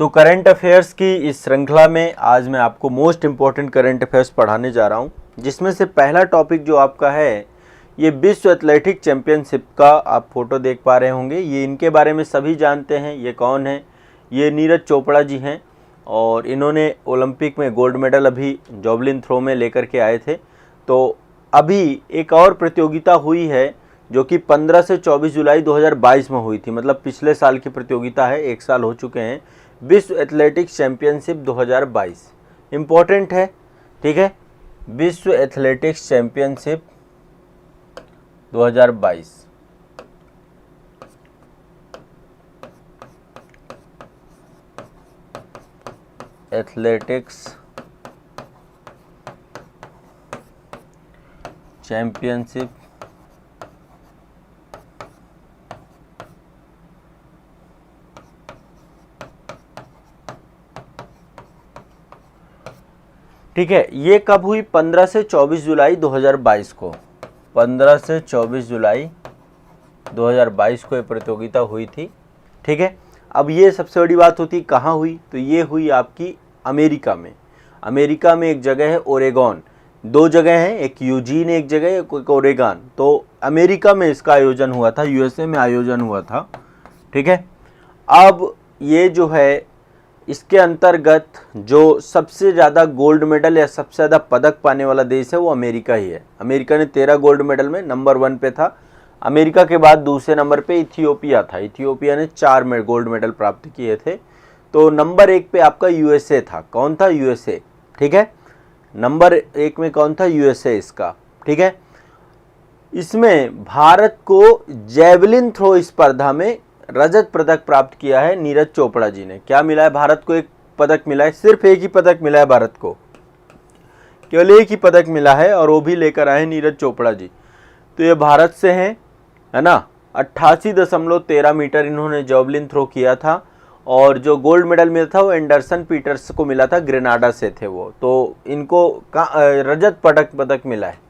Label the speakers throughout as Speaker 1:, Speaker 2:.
Speaker 1: तो current affairs की इस श्रृंखला में आज मैं आपको मोस्ट इम्पॉर्टेंट करंट अफेयर्स पढ़ाने जा रहा हूं, जिसमें से पहला टॉपिक जो आपका है ये विश्व एथलेटिक चैंपियनशिप का आप फोटो देख पा रहे होंगे। ये इनके बारे में सभी जानते हैं। ये कौन है? ये नीरज चोपड़ा जी हैं और इन्होंने ओलंपिक में गोल्ड मेडल अभी जॉवलिन थ्रो में लेकर के आए थे। तो अभी एक और प्रतियोगिता हुई है जो कि 15 से 24 जुलाई 2022 में हुई थी, मतलब पिछले साल की प्रतियोगिता है, 1 साल हो चुके हैं। विश्व एथलेटिक्स चैंपियनशिप 2022 इम्पोर्टेंट है, ठीक है। विश्व एथलेटिक्स चैंपियनशिप 2022 एथलेटिक्स चैंपियनशिप ठीक है। ये कब हुई? 15 से 24 जुलाई 2022 को। 15 से 24 जुलाई 2022 को ये प्रतियोगिता हुई थी, ठीक है। अब ये सबसे बड़ी बात होती कहाँ हुई? तो ये हुई आपकी अमेरिका में। अमेरिका में एक जगह है ओरेगॉन, 2 जगह हैं, एक यूजीन एक जगह, एक ओरेगॉन। तो अमेरिका में इसका आयोजन हुआ था, यूएसए में आयोजन हुआ था, ठीक है। अब ये जो है इसके अंतर्गत जो सबसे ज़्यादा गोल्ड मेडल या सबसे ज़्यादा पदक पाने वाला देश है वो अमेरिका ही है। अमेरिका ने 13 गोल्ड मेडल में नंबर 1 पे था। अमेरिका के बाद दूसरे नंबर पे इथियोपिया था। इथियोपिया ने 4 गोल्ड मेडल प्राप्त किए थे। तो नंबर 1 पे आपका यूएसए था। कौन था? यूएसए, ठीक है। नंबर 1 में कौन था? यूएसए इसका, ठीक है। इसमें भारत को जैवलिन थ्रो स्पर्धा में रजत पदक प्राप्त किया है नीरज चोपड़ा जी ने। क्या मिला है भारत को? एक पदक मिला है, सिर्फ एक ही पदक मिला है भारत को, केवल एक ही पदक मिला है और वो भी लेकर आए नीरज चोपड़ा जी। तो ये भारत से हैं, है ना। 88.13 मीटर इन्होंने जॉवलिन थ्रो किया था और जो गोल्ड मेडल मिला था वो एंडरसन पीटर्स को मिला था, ग्रेनाडा से थे वो। तो इनको रजत पदक मिला है।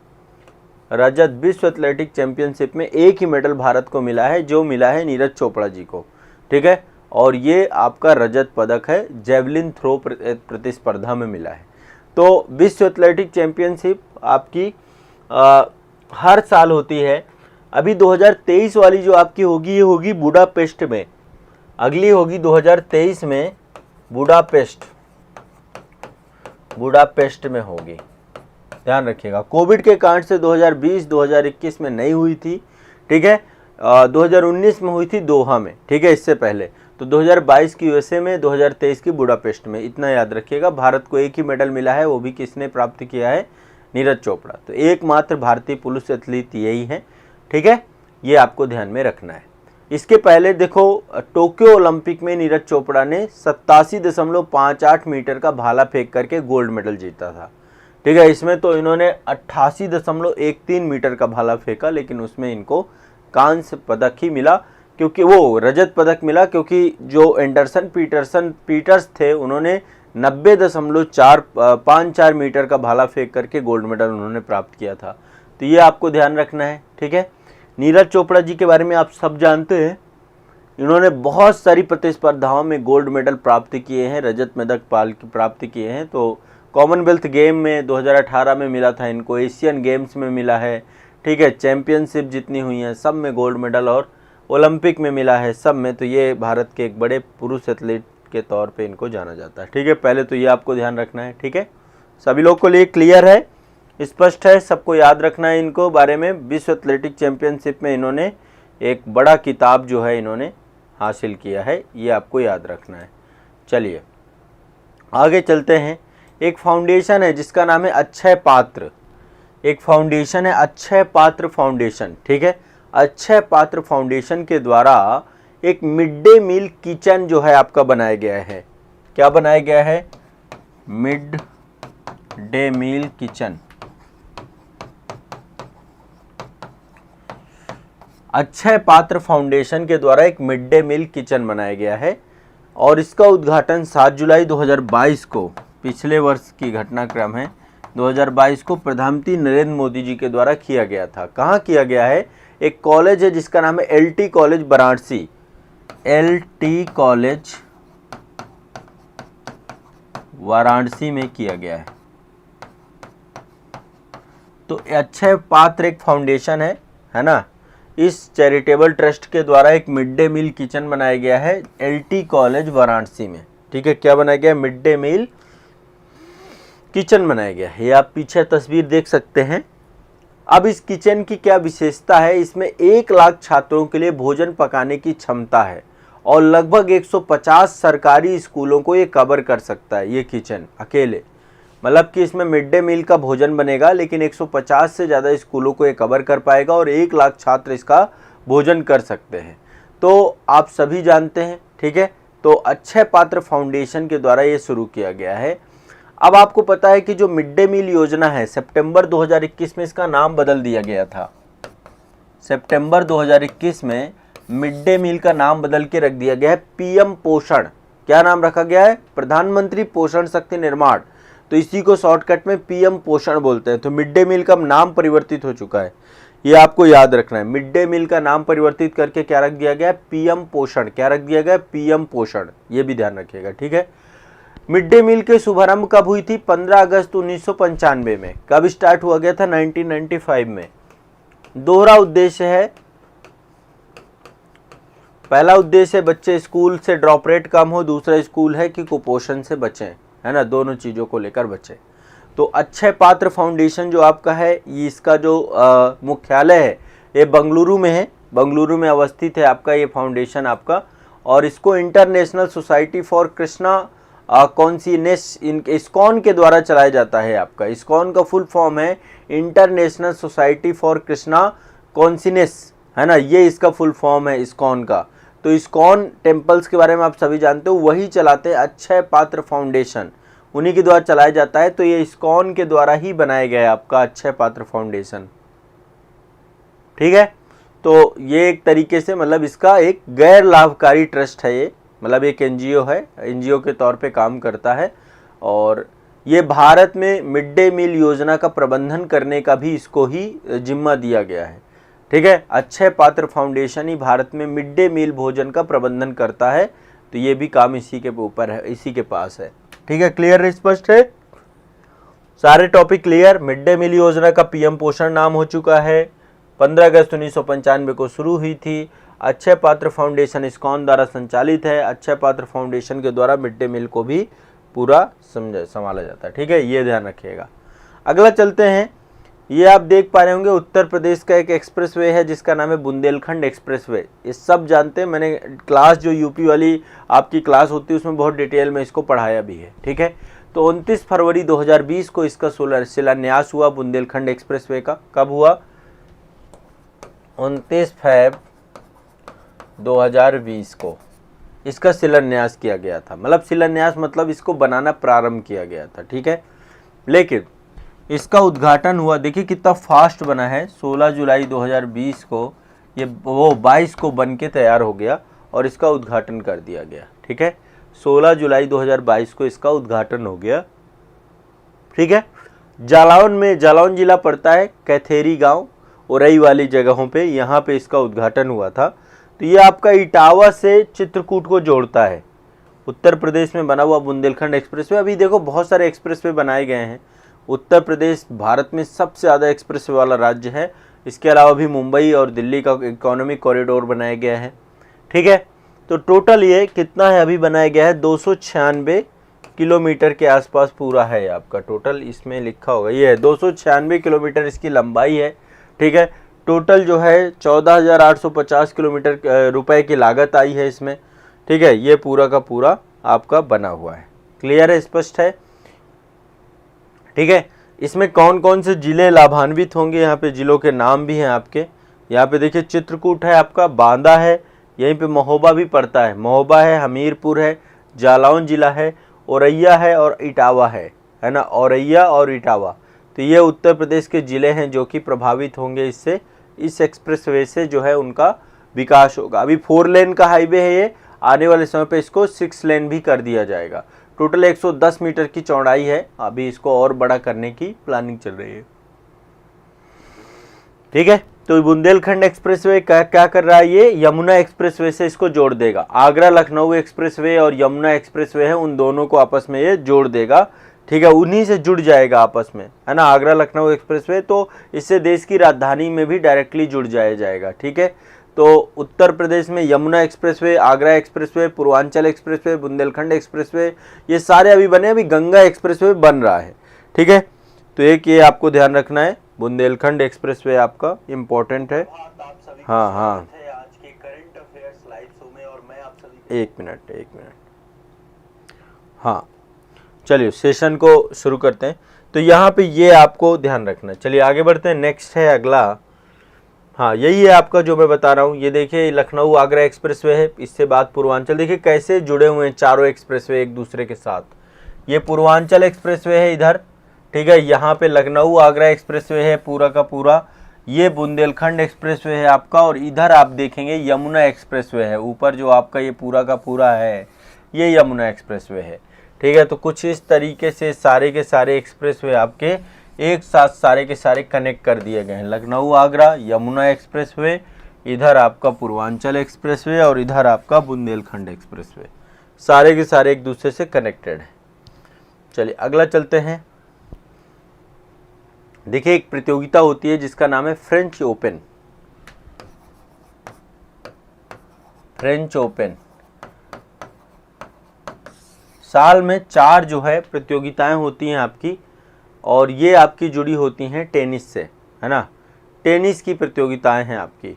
Speaker 1: रजत विश्व एथलेटिक चैंपियनशिप में एक ही मेडल भारत को मिला है, जो मिला है नीरज चोपड़ा जी को, ठीक है। और ये आपका रजत पदक है, जेवलिन थ्रो प्रतिस्पर्धा में मिला है। तो विश्व एथलेटिक चैंपियनशिप आपकी हर साल होती है। अभी 2023 वाली जो आपकी होगी ये होगी बुडापेस्ट में। अगली होगी 2023 में बुडापेस्ट में होगी, ध्यान रखिएगा। कोविड के कारण से 2020-2021 में नहीं हुई थी, ठीक है। 2019 में हुई थी दोहा में, ठीक है, इससे पहले। तो 2022 की यूएसए में, 2023 की बुडापेस्ट में, इतना याद रखिएगा। भारत को एक ही मेडल मिला है, वो भी किसने प्राप्त किया है? नीरज चोपड़ा। तो एकमात्र भारतीय पुरुष एथलीट यही है, ठीक है। ये आपको ध्यान में रखना है। इसके पहले देखो, टोक्यो ओलंपिक में नीरज चोपड़ा ने 87.58 मीटर का भाला फेंक करके गोल्ड मेडल जीता था, ठीक है। इसमें तो इन्होंने 88.13 मीटर का भाला फेंका, लेकिन उसमें इनको कांस्य पदक ही मिला, क्योंकि वो रजत पदक मिला, क्योंकि जो एंडरसन पीटर्स थे उन्होंने 90.454 मीटर का भाला फेंक करके गोल्ड मेडल उन्होंने प्राप्त किया था। तो ये आपको ध्यान रखना है, ठीक है। नीरज चोपड़ा जी के बारे में आप सब जानते हैं। इन्होंने बहुत सारी प्रतिस्पर्धाओं में गोल्ड मेडल प्राप्त किए हैं, रजत पदक प्राप्त किए हैं। तो कॉमनवेल्थ गेम में 2018 में मिला था इनको, एशियन गेम्स में मिला है, ठीक है। चैंपियनशिप जितनी हुई हैं सब में गोल्ड मेडल, और ओलंपिक में मिला है सब में। तो ये भारत के एक बड़े पुरुष एथलीट के तौर पे इनको जाना जाता है, ठीक है। पहले तो ये आपको ध्यान रखना है, ठीक है। सभी लोग को लिए क्लियर है, स्पष्ट है, सबको याद रखना है इनको बारे में। विश्व एथलेटिक चैंपियनशिप में इन्होंने एक बड़ा किताब जो है इन्होंने हासिल किया है, ये आपको याद रखना है। चलिए आगे चलते हैं। एक फाउंडेशन है जिसका नाम है अक्षय पात्र। एक फाउंडेशन है अक्षय पात्र फाउंडेशन, ठीक है। अक्षय पात्र फाउंडेशन के द्वारा एक मिड डे मील किचन जो है आपका बनाया गया है। क्या बनाया गया है? Mid day meal kitchen. Akshaya Patra foundation के द्वारा एक मिड डे मील किचन बनाया गया है और इसका उद्घाटन 7 जुलाई 2022 को, पिछले वर्ष की घटनाक्रम है, 2022 को प्रधानमंत्री नरेंद्र मोदी जी के द्वारा किया गया था। कहाँ किया गया है? एक कॉलेज है जिसका नाम है LT college Varanasi. LT college Varanasi में किया गया है। तो अक्षय पात्र एक फाउंडेशन है ना। इस चैरिटेबल ट्रस्ट के द्वारा एक मिड डे मील किचन बनाया गया है एलटी कॉलेज वाराणसी में। ठीक है, क्या बनाया गया? मिड डे मील किचन बनाया गया है। ये आप पीछे तस्वीर देख सकते हैं। अब इस किचन की क्या विशेषता है? इसमें 1 लाख छात्रों के लिए भोजन पकाने की क्षमता है और लगभग 150 सरकारी स्कूलों को ये कवर कर सकता है ये किचन अकेले। मतलब कि इसमें मिड डे मील का भोजन बनेगा, लेकिन 150 से ज़्यादा स्कूलों को ये कवर कर पाएगा और 1 लाख छात्र इसका भोजन कर सकते हैं। तो आप सभी जानते हैं, ठीक है। तो अक्षय पात्र फाउंडेशन के द्वारा ये शुरू किया गया है। अब आपको पता है कि जो मिड डे मील योजना है, सितंबर 2021 में इसका नाम बदल दिया गया था। सितंबर 2021 में मिड डे मील का नाम बदल के रख दिया गया है पीएम पोषण। क्या नाम रखा गया है? प्रधानमंत्री पोषण शक्ति निर्माण। तो इसी को शॉर्टकट में पीएम पोषण बोलते हैं। तो मिड डे मील का नाम परिवर्तित हो चुका है, ये आपको याद रखना है। मिड डे मील का नाम परिवर्तित करके क्या रख दिया गया है? पीएम पोषण। क्या रख दिया गया? पीएम पोषण। ये भी ध्यान रखिएगा, ठीक है। मिड डे मील के शुभारंभ कब हुई थी? 15 अगस्त 1995 में। कब स्टार्ट हुआ गया था? 1995 में। दोहरा उद्देश्य है। पहला उद्देश्य है बच्चे स्कूल से ड्रॉप रेट कम हो, दूसरा स्कूल है कि कुपोषण से बचें, है ना, दोनों चीज़ों को लेकर बचें। तो अक्षय पात्र फाउंडेशन जो आपका है, ये इसका जो मुख्यालय है ये बेंगलुरु में है। बेंगलुरु में अवस्थित है आपका ये फाउंडेशन आपका। और इसको international society for Krishna conscious ISKCON के द्वारा चलाया जाता है आपका। इस्कॉन का फुल फॉर्म है international society for Krishna conscious, है ना, ये इसका फुल फॉर्म है इस्कॉन का। तो इस्कॉन टेम्पल्स के बारे में आप सभी जानते हो, वही चलाते हैं अक्षय पात्र फाउंडेशन, उन्हीं के द्वारा चलाया जाता है। तो ये इस्कॉन के द्वारा ही बनाया गया है आपका अक्षय पात्र फाउंडेशन, ठीक है। तो ये एक तरीके से मतलब इसका एक गैर लाभकारी ट्रस्ट है ये, मतलब एक एनजीओ है, एनजीओ के तौर पे काम करता है। और ये भारत में मिड डे मील योजना का प्रबंधन करने का भी इसको ही जिम्मा दिया गया है, ठीक है। अक्षय पात्र फाउंडेशन ही भारत में मिड डे मील भोजन का प्रबंधन करता है। तो ये भी काम इसी के ऊपर है, इसी के पास है, ठीक है। क्लियर, स्पष्ट है? सारे topic clear. Mid day meal योजना का पीएम पोषण नाम हो चुका है। 15 अगस्त 1995 को शुरू हुई थी। अक्षय पात्र फाउंडेशन इस्कॉन द्वारा संचालित है। अक्षय पात्र फाउंडेशन के द्वारा मिड डे मील को भी पूरा संभाला जाता है, ठीक है, ये ध्यान रखिएगा। अगला चलते हैं। ये आप देख पा रहे होंगे उत्तर प्रदेश का एक एक्सप्रेसवे है जिसका नाम है बुंदेलखंड एक्सप्रेसवे। ये सब जानते हैं, मैंने क्लास जो यूपी वाली आपकी क्लास होती है उसमें बहुत डिटेल में इसको पढ़ाया भी है, ठीक है। तो 29 फरवरी 2020 को इसका शिलान्यास हुआ बुंदेलखंड एक्सप्रेसवे का। कब हुआ? 29 फरवरी 2020 को इसका शिलान्यास किया गया था। मतलब शिलान्यास मतलब इसको बनाना प्रारंभ किया गया था, ठीक है। लेकिन इसका उद्घाटन हुआ, देखिए कितना फास्ट बना है। 16 जुलाई 2020 को ये वो 22 को बन के तैयार हो गया और इसका उद्घाटन कर दिया गया, ठीक है। 16 जुलाई 2022 को इसका उद्घाटन हो गया, ठीक है। जालौन में, जालौन जिला पड़ता है, कैथेरी गांव, उरई वाली जगहों पे, यहाँ पे इसका उद्घाटन हुआ था। तो ये आपका इटावा से चित्रकूट को जोड़ता है। उत्तर प्रदेश में बना हुआ बुंदेलखंड एक्सप्रेसवे। अभी देखो बहुत सारे एक्सप्रेसवे बनाए गए हैं। उत्तर प्रदेश भारत में सबसे ज़्यादा एक्सप्रेसवे वाला राज्य है। इसके अलावा भी मुंबई और दिल्ली का इकोनॉमिक कॉरिडोर बनाया गया है, ठीक है। तो टोटल ये कितना है अभी बनाया गया है? 296 किलोमीटर के आसपास पूरा है आपका टोटल। इसमें लिखा होगा ये है 296 किलोमीटर इसकी लंबाई है, ठीक है। टोटल जो है 14,850 किलोमीटर रुपए की लागत आई है इसमें, ठीक है। ये पूरा का पूरा आपका बना हुआ है। क्लियर है, स्पष्ट है, ठीक है। इसमें कौन कौन से जिले लाभान्वित होंगे, यहाँ पे जिलों के नाम भी हैं आपके। यहाँ पे देखिए चित्रकूट है आपका, बांदा है, यहीं पे महोबा भी पड़ता है, महोबा है, हमीरपुर है, जालौन जिला है, औरैया है और इटावा है ना, औरैया और इटावा। तो ये उत्तर प्रदेश के ज़िले हैं जो कि प्रभावित होंगे इससे, इस एक्सप्रेसवे से जो है उनका विकास होगा। अभी 4 लेन का हाईवे है ये, आने वाले समय पे इसको 6 लेन भी कर दिया जाएगा। टोटल 110 मीटर की चौड़ाई है, अभी इसको और बड़ा करने की प्लानिंग चल रही है, ठीक है। तो बुंदेलखंड एक्सप्रेसवे क्या कर रहा है, ये यमुना एक्सप्रेसवे से इसको जोड़ देगा। आगरा लखनऊ एक्सप्रेसवे और यमुना एक्सप्रेसवे है, उन दोनों को आपस में ये जोड़ देगा। ठीक है, उन्हीं से जुड़ जाएगा आपस में, है ना, आगरा लखनऊ एक्सप्रेसवे। तो इससे देश की राजधानी में भी डायरेक्टली जुड़ जाएगा। ठीक है, तो उत्तर प्रदेश में Yamuna expressway, Agra expressway, Purvanchal expressway, Bundelkhand expressway, ये सारे अभी बने, अभी गंगा एक्सप्रेसवे बन रहा है। ठीक है, तो एक ये आपको ध्यान रखना है, बुंदेलखंड एक्सप्रेसवे आपका इम्पोर्टेंट है। हाँ हाँ, आज के करंट अफेयर्स लाइव शो में, और मैं आप सभी एक मिनट हाँ, चलिए सेशन को शुरू करते हैं। तो यहाँ पे ये आपको ध्यान रखना है। चलिए आगे बढ़ते हैं, नेक्स्ट है अगला। हाँ, यही है आपका जो मैं बता रहा हूँ। ये देखिए लखनऊ आगरा एक्सप्रेसवे है, इससे बाद पूर्वांचल, देखिए कैसे जुड़े हुए हैं चारों एक्सप्रेसवे एक दूसरे के साथ। ये पूर्वांचल एक्सप्रेसवे है इधर, ठीक है, यहाँ पे लखनऊ आगरा एक्सप्रेसवे है पूरा का पूरा। ये बुंदेलखंड एक्सप्रेसवे है आपका, और इधर आप देखेंगे यमुना एक्सप्रेसवे है। ऊपर जो आपका ये पूरा का पूरा है, ये यमुना एक्सप्रेसवे है। ठीक है, तो कुछ इस तरीके से सारे के सारे एक्सप्रेसवे आपके एक साथ सारे के सारे कनेक्ट कर दिए गए हैं। लखनऊ आगरा यमुना एक्सप्रेसवे, इधर आपका पूर्वांचल एक्सप्रेसवे, और इधर आपका बुंदेलखंड एक्सप्रेसवे, सारे के सारे एक दूसरे से कनेक्टेड है। चलिए अगला चलते हैं। देखिए एक प्रतियोगिता होती है जिसका नाम है फ्रेंच ओपन। फ्रेंच ओपन साल में 4 जो है प्रतियोगिताएं होती हैं आपकी, और ये आपकी जुड़ी होती हैं टेनिस से, है ना। टेनिस की प्रतियोगिताएं हैं आपकी,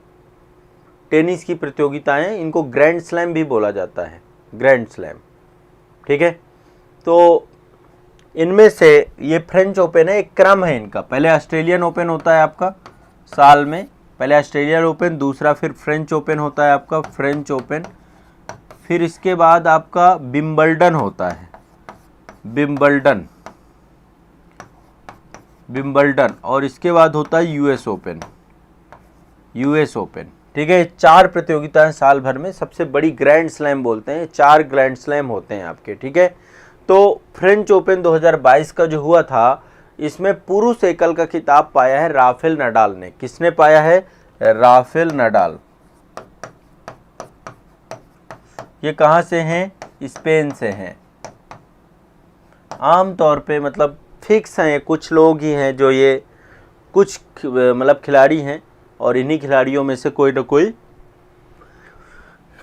Speaker 1: टेनिस की प्रतियोगिताएं, इनको ग्रैंड स्लैम भी बोला जाता है, ग्रैंड स्लैम। ठीक है, तो इनमें से ये फ्रेंच ओपन है, एक क्रम है इनका। पहले ऑस्ट्रेलियन ओपन होता है आपका साल में, पहले ऑस्ट्रेलियन ओपन, दूसरा फिर फ्रेंच ओपन होता है आपका, फ्रेंच ओपन, फिर इसके बाद आपका विंबलडन होता है, विंबलडन, और इसके बाद होता है यूएस ओपन, यूएस ओपन। ठीक है, 4 प्रतियोगिताएं साल भर में, सबसे बड़ी ग्रैंड स्लैम बोलते हैं, 4 ग्रैंड स्लैम होते हैं आपके। ठीक है, तो फ्रेंच ओपन 2022 का जो हुआ था, इसमें पुरुष एकल का खिताब पाया है राफेल नडाल ने। किसने पाया है? Rafael Nadal. ये कहाँ से हैं? स्पेन से हैं। आम तौर पे मतलब फिक्स हैं, कुछ लोग ही हैं जो ये, कुछ मतलब खिलाड़ी हैं, और इन्हीं खिलाड़ियों में से कोई ना कोई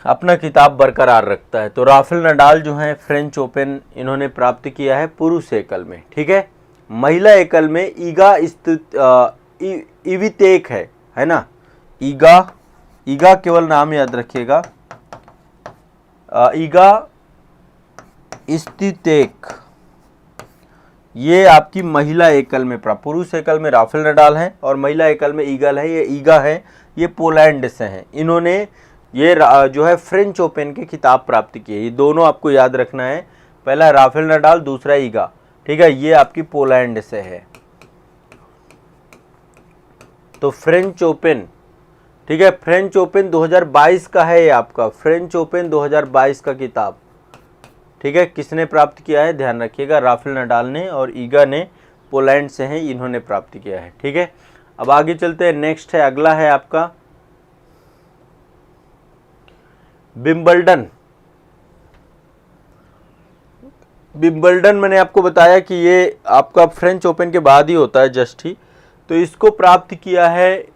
Speaker 1: अपना किताब बरकरार रखता है। तो राफेल नडाल जो हैं फ्रेंच ओपन इन्होंने प्राप्त किया है पुरुष एकल में। ठीक है, महिला एकल में ईगा इवितेक है ना, ईगा केवल नाम याद रखिएगा, ईगा स्वितेक, ये आपकी महिला एकल में प्राप्त। पुरुष एकल में राफेल नडाल है और महिला एकल में ईगल है, ये ईगा है, ये पोलैंड से हैं। इन्होंने ये जो है फ्रेंच ओपन के खिताब प्राप्त किए। ये दोनों आपको याद रखना है, पहला राफेल नडाल, दूसरा ईगा। ठीक है, ये आपकी पोलैंड से है। तो फ्रेंच ओपन, ठीक है, फ्रेंच ओपन 2022 का है ये आपका, फ्रेंच ओपन 2022 का किताब। ठीक है, किसने प्राप्त किया है? ध्यान रखिएगा, राफेल नडाल ने, और ईगा ने पोलैंड से हैं, इन्होंने प्राप्त किया है। ठीक है, अब आगे चलते हैं, नेक्स्ट है, अगला है आपका विंबलडन। विंबलडन मैंने आपको बताया कि ये आपका फ्रेंच ओपन के बाद ही होता है, जस्ट ही। तो इसको प्राप्त किया है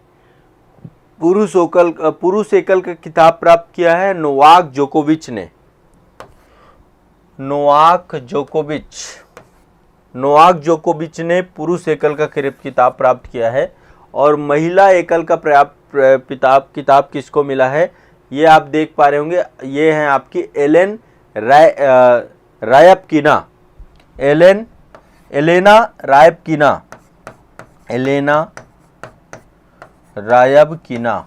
Speaker 1: पुरुष एकल का खिताब प्राप्त किया है नोवाक जोकोविच ने। नोवाक जोकोविच ने पुरुष एकल का खिताब प्राप्त किया है। और महिला एकल का किताब किसको मिला है? ये आप देख पा रहे होंगे, ये हैं आपकी एलेना रायबकिना,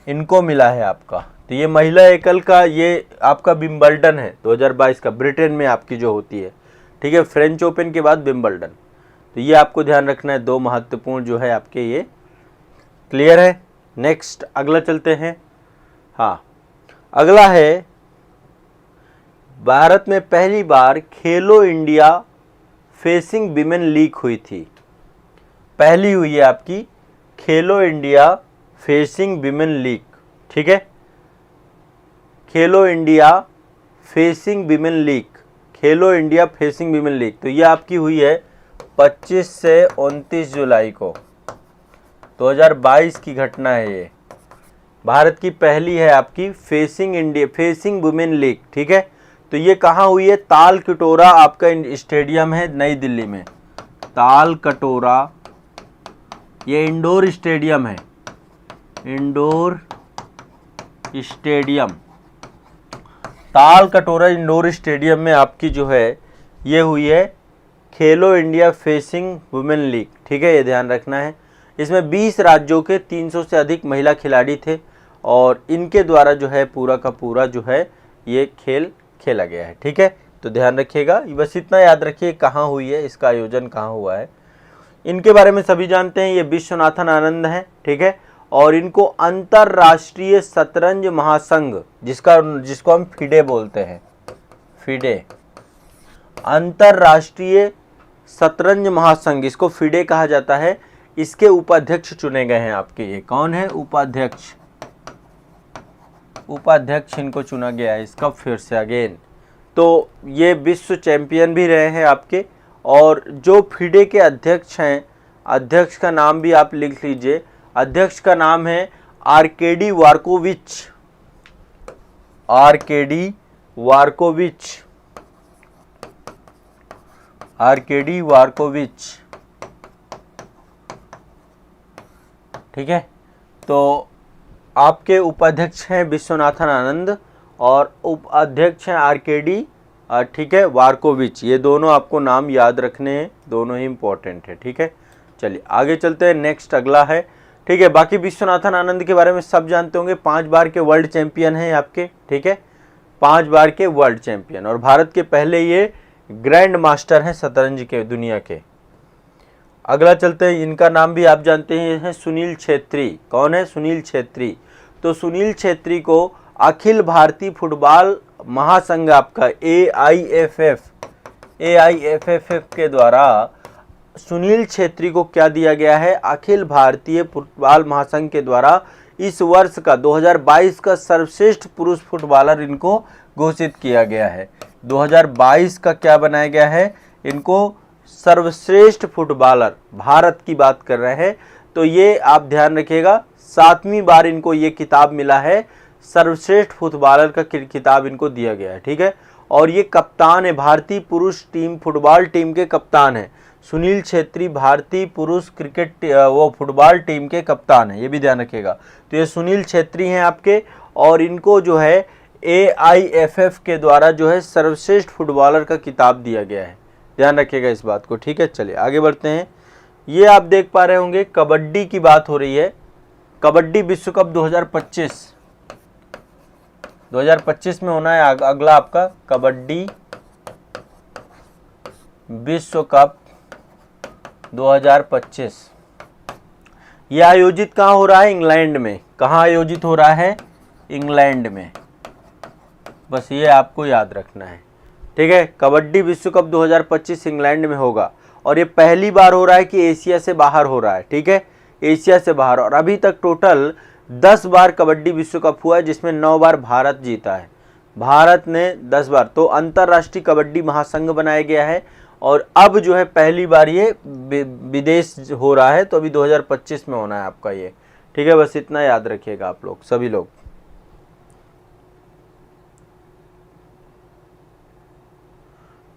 Speaker 1: इनको मिला है आपका। तो ये महिला एकल का, ये आपका विंबलडन है 2022 का, ब्रिटेन में आपकी जो होती है। ठीक है, फ्रेंच ओपन के बाद विंबलडन। तो ये आपको ध्यान रखना है, 2 महत्वपूर्ण जो है आपके ये। क्लियर है? नेक्स्ट अगला चलते हैं। हाँ, अगला है, भारत में पहली बार खेलो इंडिया फेसिंग विमेन लीग हुई थी। पहली हुई है आपकी खेलो इंडिया फेसिंग विमेन लीग, ठीक है, खेलो इंडिया फेसिंग विमेन लीग, खेलो इंडिया फेसिंग विमेन लीग। तो ये आपकी हुई है 25 से 29 जुलाई को 2022 की घटना है। ये भारत की पहली है आपकी फेसिंग वुमेन लीग, ठीक है। तो ये कहाँ हुई है? ताल कटोरा आपका स्टेडियम है नई दिल्ली में, ताल कटोरा, ये इंडोर स्टेडियम है, इंडोर स्टेडियम, ताल कटोरा इंडोर स्टेडियम में आपकी जो है ये हुई है खेलो इंडिया फेसिंग वुमेन लीग, ठीक है, ये ध्यान रखना है। इसमें 20 राज्यों के 300 से अधिक महिला खिलाड़ी थे और इनके द्वारा जो है पूरा का पूरा जो है ये खेल खेला गया है, ठीक है। तो ध्यान रखिएगा, बस इतना याद रखिए कहाँ हुई है, इसका आयोजन कहाँ हुआ है। इनके बारे में सभी जानते हैं, ये विश्वनाथन आनंद हैं, ठीक है, और इनको अंतरराष्ट्रीय शतरंज महासंघ जिसको हम फिडे बोलते हैं, फिडे, अंतरराष्ट्रीय शतरंज महासंघ, इसको फिडे कहा जाता है, इसके उपाध्यक्ष चुने गए हैं आपके। ये कौन है? उपाध्यक्ष, उपाध्यक्ष इनको चुना गया है इसका फिर से अगेन। तो ये विश्व चैंपियन भी रहे हैं आपके, और जो फिडे के अध्यक्ष हैं, अध्यक्ष का नाम भी आप लिख लीजिए, अध्यक्ष का नाम है आर्केडी वार्कोविच, आर्केडी वार्कोविच, आर्केडी वार्कोविच, ठीक है। तो आपके उपाध्यक्ष हैं विश्वनाथन आनंद और उपाध्यक्ष हैं आर्केडी, ठीक है, वार्कोविच। ये दोनों आपको नाम याद रखने हैं, दोनों ही इंपॉर्टेंट है, ठीक है। चलिए आगे चलते हैं, नेक्स्ट अगला है, ठीक है। बाकी विश्वनाथन आनंद के बारे में सब जानते होंगे, 5 बार के वर्ल्ड चैंपियन हैं आपके, ठीक है, 5 बार के वर्ल्ड चैंपियन, और भारत के पहले ये ग्रैंड मास्टर हैं शतरंज के दुनिया के। अगला चलते हैं, इनका नाम भी आप जानते हैं, ये हैं सुनील छेत्री। कौन है? सुनील छेत्री। तो सुनील छेत्री को अखिल भारतीय फुटबॉल महासंघ आपका AIFF के द्वारा सुनील छेत्री को क्या दिया गया है? अखिल भारतीय फुटबॉल महासंघ के द्वारा इस वर्ष का 2022 का सर्वश्रेष्ठ पुरुष फुटबॉलर इनको घोषित किया गया है। 2022 का क्या बनाया गया है? इनको सर्वश्रेष्ठ फुटबॉलर, भारत की बात कर रहे हैं, तो ये आप ध्यान रखिएगा, 7वीं बार इनको ये किताब मिला है, सर्वश्रेष्ठ फुटबॉलर का किताब इनको दिया गया है, ठीक है। और ये कप्तान है, भारतीय पुरुष टीम फुटबॉल टीम के कप्तान है सुनील छेत्री, भारतीय पुरुष क्रिकेट फुटबॉल टीम के कप्तान है, ये भी ध्यान रखिएगा। तो ये सुनील छेत्री हैं आपके, और इनको जो है AIFF के द्वारा जो है सर्वश्रेष्ठ फुटबॉलर का किताब दिया गया है, ध्यान रखिएगा इस बात को, ठीक है। चलिए आगे बढ़ते हैं। ये आप देख पा रहे होंगे कबड्डी की बात हो रही है, कबड्डी विश्व कप 2025 में होना है अगला आपका कबड्डी विश्व कप 2025। यह आयोजित कहाँ हो रहा है? इंग्लैंड में। कहाँ आयोजित हो रहा है? इंग्लैंड में। बस ये आपको याद रखना है, ठीक है। कबड्डी विश्व कप 2025 इंग्लैंड में होगा, और ये पहली बार हो रहा है कि एशिया से बाहर हो रहा है, ठीक है, एशिया से बाहर। और अभी तक टोटल 10 बार कबड्डी विश्व कप हुआ है, जिसमें 9 बार भारत जीता है, भारत ने 10 बार। तो अंतर्राष्ट्रीय कबड्डी महासंघ बनाया गया है, और अब जो है पहली बार ये विदेश हो रहा है, तो अभी 2025 में होना है आपका ये, ठीक है। बस इतना याद रखिएगा आप लोग, सभी लोग।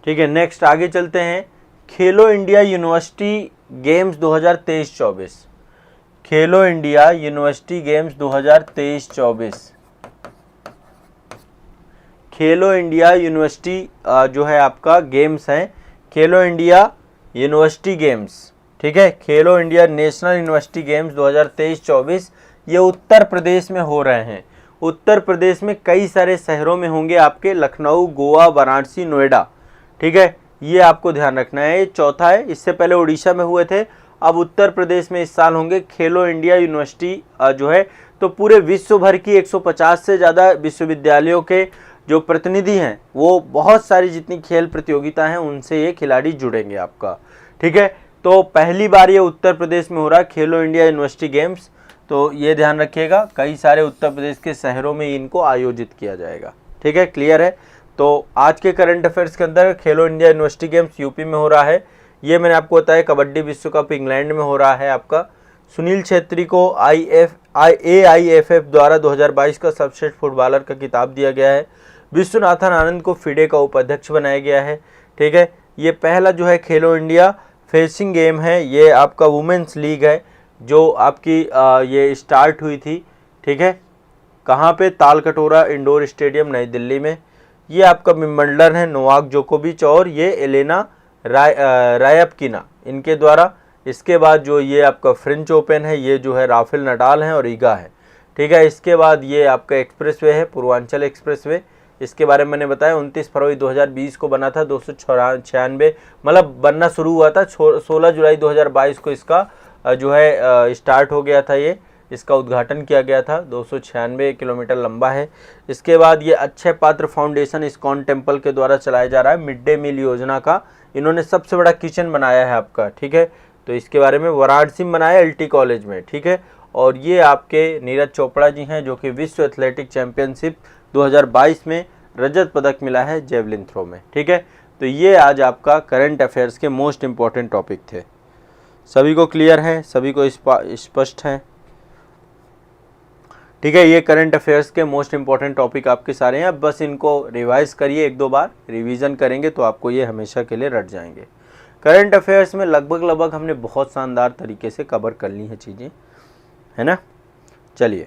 Speaker 1: ठीक है, नेक्स्ट आगे चलते हैं। खेलो इंडिया यूनिवर्सिटी गेम्स 2023-24, खेलो इंडिया यूनिवर्सिटी गेम्स 2023-24, खेलो इंडिया यूनिवर्सिटी जो है आपका गेम्स है, खेलो इंडिया यूनिवर्सिटी गेम्स, ठीक है, खेलो इंडिया नेशनल यूनिवर्सिटी गेम्स 2023-24, ये उत्तर प्रदेश में हो रहे हैं। उत्तर प्रदेश में कई सारे शहरों में होंगे आपके, लखनऊ, गोवा, वाराणसी, नोएडा, ठीक है, ये आपको ध्यान रखना है। ये चौथा है, इससे पहले उड़ीसा में हुए थे, अब उत्तर प्रदेश में इस साल होंगे खेलो इंडिया यूनिवर्सिटी जो है। तो पूरे विश्व भर की 150 से ज़्यादा विश्वविद्यालयों के जो प्रतिनिधि हैं, वो बहुत सारी जितनी खेल प्रतियोगिता हैं उनसे ये खिलाड़ी जुड़ेंगे आपका, ठीक है। तो पहली बार ये उत्तर प्रदेश में हो रहा है खेलो इंडिया यूनिवर्सिटी गेम्स, तो ये ध्यान रखिएगा, कई सारे उत्तर प्रदेश के शहरों में इनको आयोजित किया जाएगा। ठीक है, क्लियर है। तो आज के करंट अफेयर्स के अंदर खेलो इंडिया यूनिवर्सिटी गेम्स यूपी में हो रहा है, ये मैंने आपको बताया। कबड्डी विश्व कप इंग्लैंड में हो रहा है आपका। सुनील छेत्री को AIFF द्वारा 2022 का सर्वश्रेष्ठ फुटबॉलर का खिताब दिया गया है। विश्वनाथन आनंद को फिडे का उपाध्यक्ष बनाया गया है। ठीक है, ये पहला जो है खेलो इंडिया फेंसिंग गेम है, ये आपका वुमेन्स लीग है जो आपकी ये स्टार्ट हुई थी। ठीक है, कहाँ पे? तालकटोरा इंडोर स्टेडियम नई दिल्ली में। ये आपका विंबलडन है, नोवाक जोकोविच और ये एलेना रायपकिना इनके द्वारा। इसके बाद जो ये आपका फ्रेंच ओपन है, ये जो है राफेल नडाल है और ईगा है। ठीक है, इसके बाद ये आपका एक्सप्रेसवे है, पूर्वांचल एक्सप्रेसवे, इसके बारे में मैंने बताया 29 फरवरी 2020 को बना था। 296 मतलब बनना शुरू हुआ था, 16 जुलाई 2022 को इसका जो है स्टार्ट हो गया था, ये इसका उद्घाटन किया गया था। 296 किलोमीटर लंबा है। इसके बाद ये Akshay Patra foundation ISKCON temple के द्वारा चलाया जा रहा है मिड डे मील योजना का। इन्होंने सबसे बड़ा किचन बनाया है आपका। ठीक है, तो इसके बारे में वाराणसी में बनाया LT कॉलेज में। ठीक है, और ये आपके नीरज चोपड़ा जी हैं जो कि विश्व एथलेटिक चैंपियनशिप 2022 में रजत पदक मिला है जेवलिन थ्रो में। ठीक है, तो ये आज आपका करंट अफेयर्स के मोस्ट इम्पॉर्टेंट टॉपिक थे। सभी को क्लियर है, सभी को स्पष्ट है? ठीक है, ये करंट अफेयर्स के मोस्ट इम्पॉर्टेंट टॉपिक आपके सारे हैं। अब बस इनको रिवाइज करिए, 1-2 बार रिवीजन करेंगे तो आपको ये हमेशा के लिए रट जाएंगे। करंट अफेयर्स में लगभग हमने बहुत शानदार तरीके से कवर कर ली हैं चीज़ें, है ना। चलिए